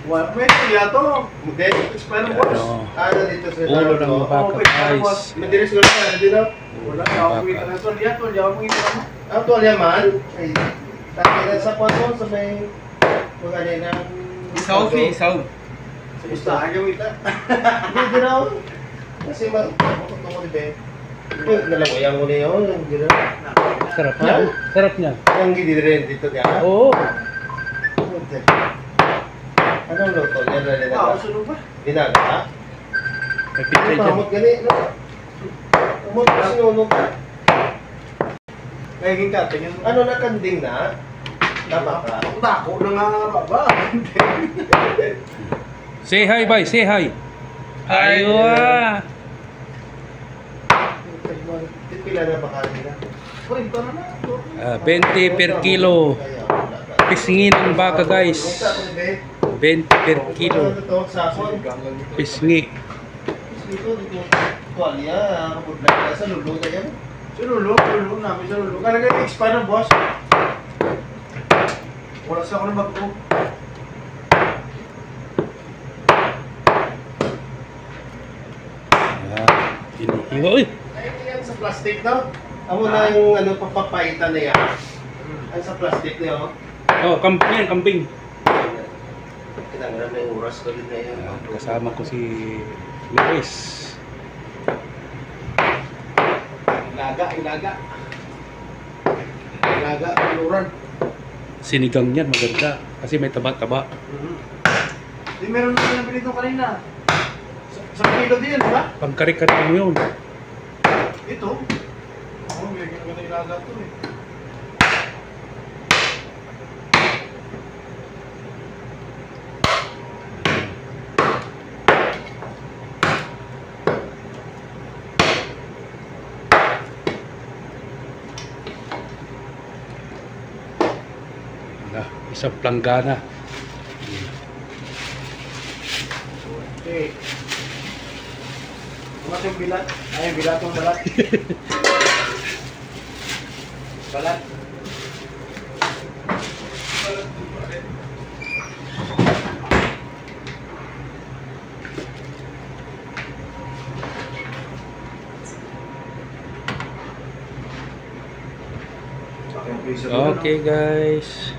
May kuya to. Hindi. Expire boss. Ano dito sa Ulo ng baka, guys. Madiris ko na, hindi na. Wala na ako kita na tuwalya. Tuwalya ako kita na. Ang tuwalya man. Ay, tayo sa kwanto sa may mga nina. Isaw, isaw. Sa listahan yung kita. Hindi na ako. Kasi magtutungo ni Ben. Nalawayan mo na yun. Sarap niya. Sarap niya. Ang gidi rin dito niya. Oo. Anong luto? Yan na rin Wow, na. sunod ba? Binaga? May picture Ano dyan. mamot gani? Mamot ka sinunod ka. Kaya ka, tingin. Ano na kanding na? Tama ka. Ang tako na nga baba. Say hi, bye. Say hi. Aywa. Pila na ba kanina? 20 per kilo. Pisngi ng baka, guys. 20 per kilo. Pisngi. Tuwalya, kapudla sa lulo na yan. Sa lulo namin sa lulo. Kaya nag-expire na boss. Wala sa ako na mag-o. Hinihiwa. Uy! Yan sa plastic no? Amo na yung ano, papapaitan na yan. Ang sa plastic na yun. Oh, kambing yan, kambing. Kinangalan na yung oras ko din na yun. Kasama ko si Luis. Ilaga. Ilaga, luran. Sinigang yan, maganda. Kasi may taba-taba. Di meron na pinabili ito kanina. Sa kilo din, di ba? Pangkari-kari mo yun. Ito. Oo, may ganda ilaga ito eh. Isang planggana. Okay. Tumas yung bilat. Ay, yung bilat yung balat. Balat. Okay, guys.